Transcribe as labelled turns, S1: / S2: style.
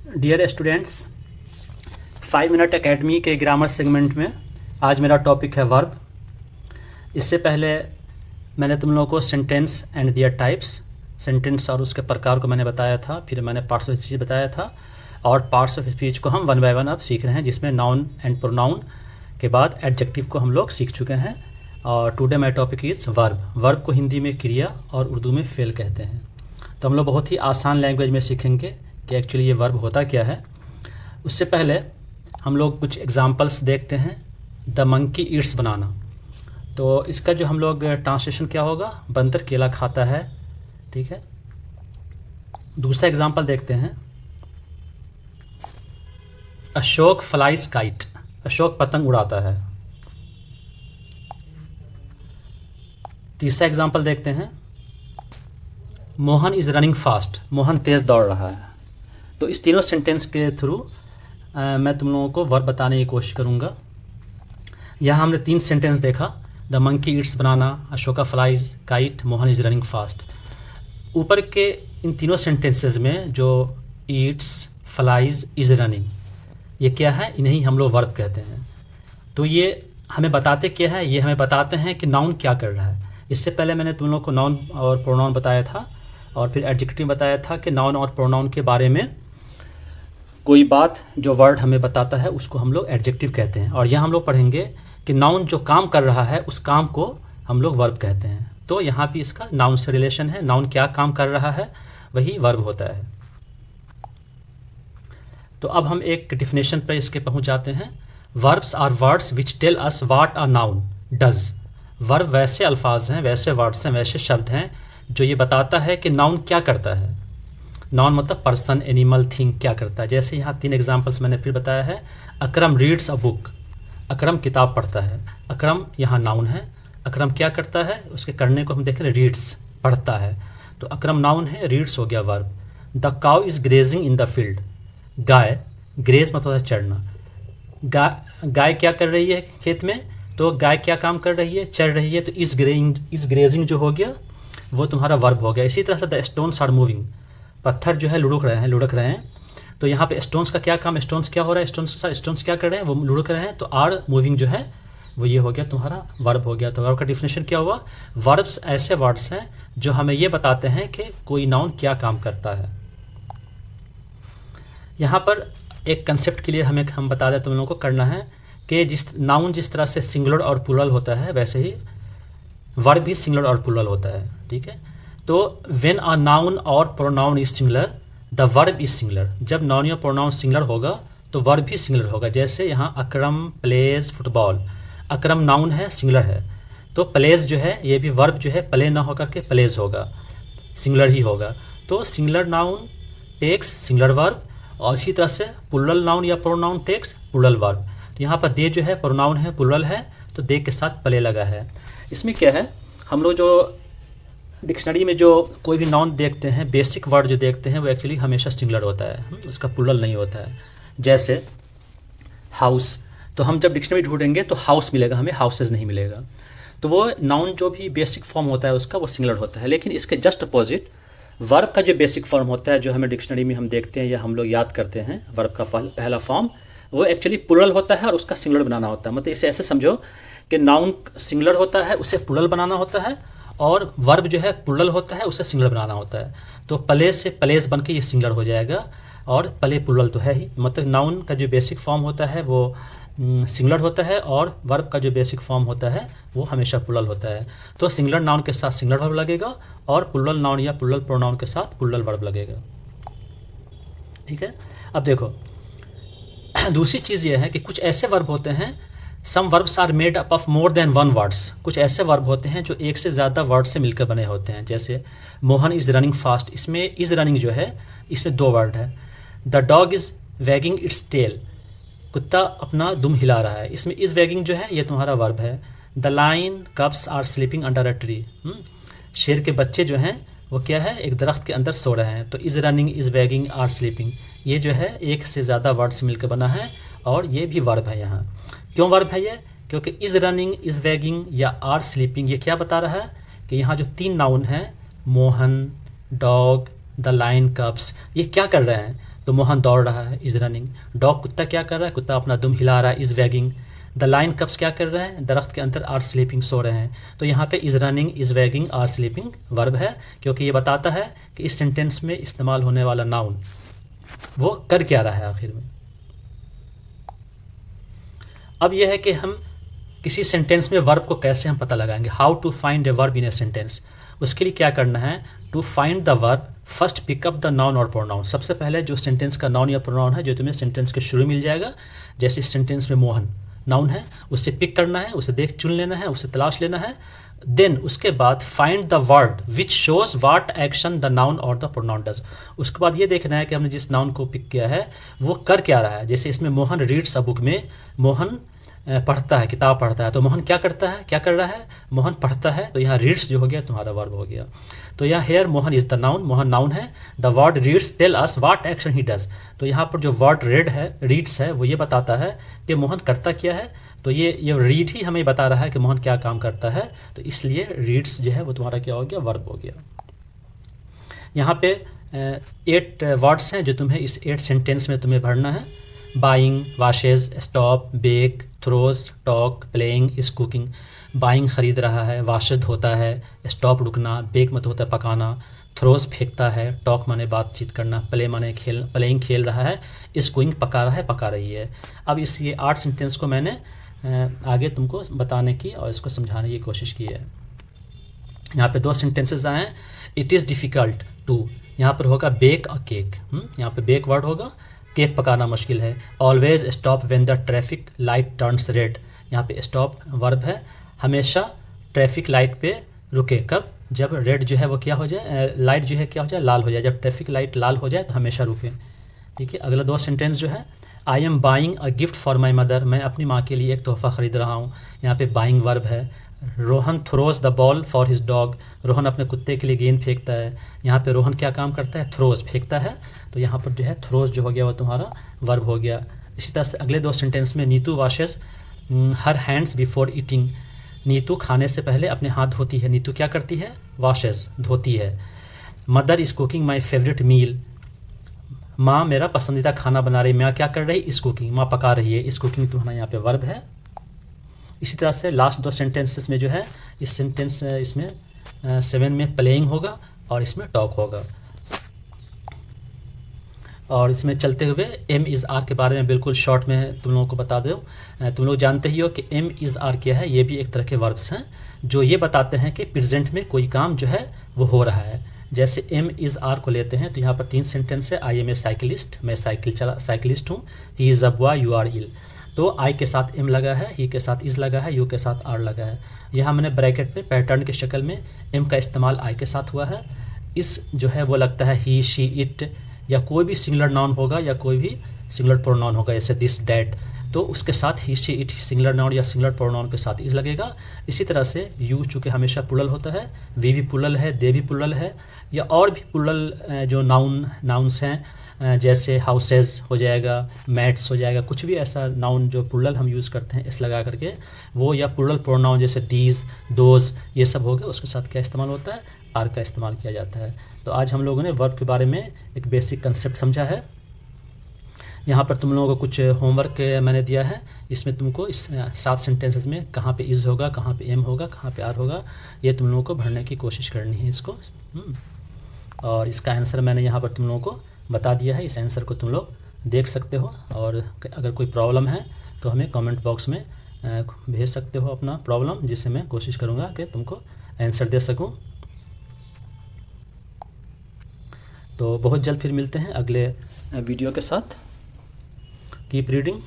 S1: Dear students, 5 minute academy के grammar segment में आज मेरा टॉपिक है वर्ब। इससे पहले मैंने तुम लोगों को sentence and their types, sentence और उसके प्रकार को मैंने बताया था। फिर मैंने पार्ट्स ऑफ स्पीच बताया था और पार्ट्स ऑफ स्पीच को हम 1 बाय 1 अब सीख रहे हैं, जिसमें नाउन एंड प्रोनाउन के बाद एडजेक्टिव को हम लोग सीख चुके हैं। और today my topic is verb. Verb को हिंदी में क्रिया और उर्दू में फेल कहते हैं। तो हम लोग बहुत ही आसान लैंग्वेज में सीखेंगे कि एक्चुअली ये वर्ब होता क्या है। उससे पहले हम लोग कुछ एग्जांपल्स देखते हैं। द मंकी ईट्स बनाना, तो इसका जो हम लोग ट्रांसलेशन क्या होगा, बंदर केला खाता है। ठीक है। दूसरा एग्जांपल देखते हैं, अशोक फ्लाइज काइट, अशोक पतंग उड़ाता है। तीसरा एग्जांपल देखते हैं, Mohan is running fast, Mohan तेज़ दौड़ रहा है। तो इस तीनों सेंटेंस के थ्रू मैं तुम लोगों को वर्ब बताने की कोशिश करूँगा। यहाँ हमने 3 सेंटेंस देखा, the monkey Yeats banana, Ashoka flies kite, Mohan is running fast. ऊपर के इन तीनों सेंटेंसेस में जो ईट्स, फ्लाइज, इज़ रनिंग, ये क्या है, इन्हें हम लोग वर्ब कहते हैं। तो ये हमें बताते क्या है, ये हमें बताते हैं कि नाउन क्या कर रहा है। इससे पहले मैंने तुम लोग को नाउन और प्रोनाउन बताया था और फिर एडजेक्टिव बताया था कि नाउन और प्रोनाउन के बारे में कोई बात जो वर्ड हमें बताता है उसको हम लोग एडजेक्टिव कहते हैं। और यहाँ हम लोग पढ़ेंगे कि नाउन जो काम कर रहा है उस काम को हम लोग वर्ब कहते हैं। तो यहाँ भी इसका नाउन से रिलेशन है, नाउन क्या काम कर रहा है वही वर्ब होता है। तो अब हम एक डिफिनेशन पर इसके पहुँच जाते हैं। Verbs are words which tell us what a noun does. Verb वैसे अल्फाज हैं, वैसे वर्ड्स हैं, वैसे शब्द हैं जो ये बताता है कि नाउन क्या करता है। नाउन मतलब पर्सन, एनिमल, थिंग क्या करता है। जैसे यहाँ 3 एग्जांपल्स मैंने फिर बताया है। अकरम रीड्स अ बुक, अकरम किताब पढ़ता है। अकरम यहाँ नाउन है। अकरम क्या करता है, उसके करने को हम देख रहे हैं, रीड्स, पढ़ता है। तो अकरम नाउन है, रीड्स हो गया verb. The cow is grazing in the field, गाय, ग्रेज मतलब चढ़ना, गाय क्या कर रही है खेत में, तो गाय क्या काम कर रही है, चढ़ रही है। तो इज़ ग्रेजिंग जो हो गया वो तुम्हारा वर्ब हो गया। इसी तरह से द स्टोन्स आर मूविंग, पत्थर जो है लुढ़क रहे हैं। तो यहाँ पे स्टोन्स का क्या काम, स्टोन्स क्या हो रहा है, स्टोन्स क्या कर रहे हैं, वो लुढ़क रहे हैं। तो आर मूविंग जो है वो ये हो गया तुम्हारा वर्ब हो गया। तो वर्ब का डिफिनेशन क्या हुआ, वर्ब्स ऐसे वर्ड्स हैं जो हमें ये बताते हैं कि कोई नाउन क्या काम करता है। यहाँ पर एक कंसेप्ट के लिए हम बता दें, तुम लोगों को करना है कि नाउन जिस तरह से सिंगुलर और प्लूरल होता है वैसे ही वर्ब भी सिंगुलर और प्लूरल होता है। ठीक है। तो व्हेन अ नाउन और pronoun is singular the verb is singular. जब नाउन या प्रोनाउन सिंगुलर होगा तो वर्ब भी सिंगुलर होगा। जैसे यहाँ अकरम प्लेज फुटबॉल, अकरम नाउन है, सिंगुलर है। तो प्लेज जो है ये भी वर्ब जो है प्ले ना होकर के प्लेज होगा, सिंगुलर ही होगा। तो singular noun takes singular verb और इसी तरह से प्लूरल नाउन या प्रोनाउन टेक्स प्लूरल वर्ब। तो यहाँ पर दे जो है प्रोनाउन है, प्लूरल है, तो दे के साथ प्ले लगा है। इसमें क्या है, हम लोग जो डिक्शनरी में जो कोई भी नाउन देखते हैं, बेसिक वर्ड जो देखते हैं वो एक्चुअली हमेशा सिंगुलर होता है, उसका प्लूरल नहीं होता है। जैसे हाउस, तो हम जब डिक्शनरी ढूंढेंगे तो हाउस मिलेगा हमें, हाउसेज नहीं मिलेगा। तो वो नाउन जो भी बेसिक फॉर्म होता है उसका वो सिंगुलर होता है। लेकिन इसके जस्ट अपोजिट वर्ब का जो बेसिक फॉर्म होता है, जो हमें डिक्शनरी में हम देखते हैं या हम लोग याद करते हैं, वर्ब का पहला फॉर्म वो एक्चुअली प्लूरल होता है और उसका सिंगुलर बनाना होता है। मतलब इसे ऐसे समझो कि नाउन सिंगुलर होता है, उसे प्लूरल बनाना होता है, और वर्ब जो है प्लूरल होता है, उसे सिंगुलर बनाना होता है। तो प्लेस से प्लेस बन के ये सिंगुलर हो जाएगा और प्ले प्लूरल तो है ही। मतलब नाउन का जो बेसिक फॉर्म होता है वो सिंगुलर होता है और वर्ब का जो बेसिक फॉर्म होता है वो हमेशा प्लूरल होता है। तो सिंगुलर नाउन के साथ सिंगुलर वर्ब लगेगा और प्लूरल नाउन या प्लूरल प्रोनाउन के साथ प्लूरल वर्ब लगेगा। ठीक है। अब देखो दूसरी चीज़ ये है कि कुछ ऐसे वर्ब होते हैं, some verbs are made up of more than 1 words. कुछ ऐसे वर्ब होते हैं जो एक से ज़्यादा वर्ड से मिलकर बने होते हैं। जैसे मोहन इज़ रनिंग फास्ट, इसमें इज़ रनिंग जो है इसमें 2 वर्ड है। The dog is wagging its tail, कुत्ता अपना दुम हिला रहा है, इसमें इज़ वैगिंग जो है ये तुम्हारा वर्ब है। The lion cubs are sleeping under a tree, शेर के बच्चे जो हैं वो क्या है, एक दरख्त के अंदर सो रहे हैं। तो is running, is wagging, are sleeping, ये जो है एक से ज़्यादा वर्ड से मिलकर बना है और ये भी वर्ब है। यहाँ क्यों वर्ब है ये, क्योंकि इज़ रनिंग, इज़ वैगिंग या आर स्लीपिंग ये क्या बता रहा है कि यहाँ जो 3 नाउन हैं, Mohan, dog, the line, cups, ये क्या कर रहे हैं, तो मोहन दौड़ रहा है, इज़ रनिंग। डॉग कुत्ता क्या कर रहा है, कुत्ता अपना दुम हिला रहा है, is waging. The line cups क्या कर रहे हैं, दरख्त के अंदर आर स्लीपिंग, सो रहे हैं। तो यहाँ पे is running, is wagging, are sleeping verb है, क्योंकि ये बताता है कि इस सेंटेंस में इस्तेमाल होने वाला नाउन वो कर क्या रहा है आखिर में। अब यह है कि हम किसी सेंटेंस में वर्ब को कैसे हम पता लगाएंगे, how to find a verb in a sentence. उसके लिए क्या करना है, to find the verb first pick up the noun और प्रोनाउन। सबसे पहले जो सेंटेंस का नाउन या प्रोनाउन है जो तुम्हें सेंटेंस के शुरू मिल जाएगा, जैसे इस सेंटेंस में मोहन नाउन है, उससे पिक करना है, उसे देख चुन लेना है, उसे तलाश लेना है। देन उसके बाद find the word which shows what action the noun और द प्रोनाउन डज। उसके बाद ये देखना है कि हमने जिस नाउन को पिक किया है वो कर क्या रहा है। जैसे इसमें मोहन रीड्स अ बुक में मोहन पढ़ता है, किताब पढ़ता है, तो मोहन क्या करता है, क्या कर रहा है, मोहन पढ़ता है। तो यहाँ रीड्स जो हो गया तुम्हारा वर्ब हो गया। तो यहाँ here Mohan is the noun, Mohan noun है। The word reads tell us what action he does. तो यहाँ पर जो वर्ड रेड है, रीड्स है, वो ये बताता है कि मोहन करता क्या है। तो ये रीड ही हमें बता रहा है कि मोहन क्या काम करता है, तो इसलिए रीड्स जो है वो तुम्हारा क्या हो गया, वर्ब हो गया। यहाँ पे 8 वर्ड्स हैं जो तुम्हें इस 8 सेंटेंस में तुम्हें भरना है। Buying, washes, stop, bake, throws, talk, playing, is cooking. Buying खरीद रहा है, वाशेज धोता है, स्टॉप रुकना, बेक मत होता है पकाना, थ्रोज फेंकता है, टॉक माने बातचीत करना, प्ले माने खेल, प्लेइंग खेल रहा है, इज कुकिंग पका रहा है, पका रही है। अब इस ये 8 सेंटेंस को मैंने आगे तुमको बताने की और इसको समझाने की कोशिश की है। यहाँ पे 2 सेंटेंसेस आए हैं। इट इज़ डिफ़िकल्ट टू, यहाँ पर होगा बेक अ केक। यहाँ पे बेक वर्ड होगा, केक पकाना मुश्किल है। Always stop when the traffic light turns red, यहाँ पे स्टॉप वर्ब है, हमेशा ट्रैफिक लाइट पे रुके, कब, जब रेड जो है वो क्या हो जाए, लाइट जो है क्या हो जाए, लाल हो जाए। जब ट्रैफिक लाइट लाल हो जाए तो हमेशा रुके। ठीक है, अगला 2 सेंटेंस जो है, I am buying a gift for my mother, मैं अपनी माँ के लिए एक तोहफ़ा ख़रीद रहा हूँ। यहाँ पे बाइंग वर्ब है। Rohan throws the ball for his dog, Rohan अपने कुत्ते के लिए गेंद फेंकता है। यहाँ पे रोहन क्या काम करता है, थ्रोज फेंकता है। तो यहाँ पर जो है थ्रोज जो हो गया वो तुम्हारा वर्ब हो गया। इसी तरह से अगले 2 सेंटेंस में, Neetu washes her hands before eating, Neetu खाने से पहले अपने हाथ धोती है। नीतू क्या करती है, वॉशेज धोती है। Mother is cooking my favourite meal, माँ मेरा पसंदीदा खाना बना रही, माँ क्या कर रही, इस कुकिंग, माँ पका रही है, इस कुकिंग तुम्हारा यहाँ पे वर्ब है। इसी तरह से लास्ट 2 सेंटेंसेस में जो है, इस सेंटेंस इसमें 7 में प्लेइंग होगा और इसमें टॉक होगा। और इसमें चलते हुए एम इज़ आर के बारे में बिल्कुल शॉर्ट में तुम लोगों को बता दूँ। तुम लोग जानते ही हो कि एम इज़ आर क्या है, ये भी एक तरह के वर्ब्स हैं जो ये बताते हैं कि प्रेजेंट में कोई काम जो है वो हो रहा है। जैसे एम इज़ आर को लेते हैं तो यहाँ पर 3 सेंटेंस है। आई एम ए साइकिलिस्ट, मैं साइकिलिस्ट हूँ। He is a boy, you are ill. तो आई के साथ एम लगा है, ही के साथ इज़ लगा है, यू के साथ आर लगा है। यहाँ मैंने ब्रैकेट में पैटर्न की शक्ल में एम का इस्तेमाल आई के साथ हुआ है। इस जो है वो लगता है ही, शी, इट, या कोई भी सिंगुलर नाउन होगा या कोई भी सिंगुलर प्रोनाउन होगा, जैसे दिस, डैट, तो उसके साथ ही, शी, इट सिंगुलर नाउन या सिंगुलर प्रोनाउन के साथ इज लगेगा। इसी तरह से यू चूँकि हमेशा प्लुरल होता है, वी भी प्लुरल है, दे भी प्लुरल है, या और भी प्लुरल जो नाउन्स हैं, जैसे हाउसेज हो जाएगा, मैट्स हो जाएगा, कुछ भी ऐसा नाउन जो प्लुरल हम यूज़ करते हैं इस लगा करके वो, या प्लुरल प्रोनाउन जैसे दीज, दोज, ये सब हो गए, उसके साथ क्या इस्तेमाल होता है, आर का इस्तेमाल किया जाता है। तो आज हम लोगों ने वर्ब के बारे में एक बेसिक कंसेप्ट समझा है। यहाँ पर तुम लोगों को कुछ होमवर्क मैंने दिया है, इसमें तुमको इस 7 सेंटेंसेस में कहाँ पे इज़ होगा, कहाँ पे एम होगा, कहाँ पे आर होगा, ये तुम लोगों को भरने की कोशिश करनी है इसको। और इसका आंसर मैंने यहाँ पर तुम लोगों को बता दिया है। इस आंसर को तुम लोग देख सकते हो, और अगर कोई प्रॉब्लम है तो हमें कमेंट बॉक्स में भेज सकते हो अपना प्रॉब्लम, जिससे मैं कोशिश करूँगा कि तुमको आंसर दे सकूँ। तो बहुत जल्द फिर मिलते हैं अगले वीडियो के साथ। Keep reading.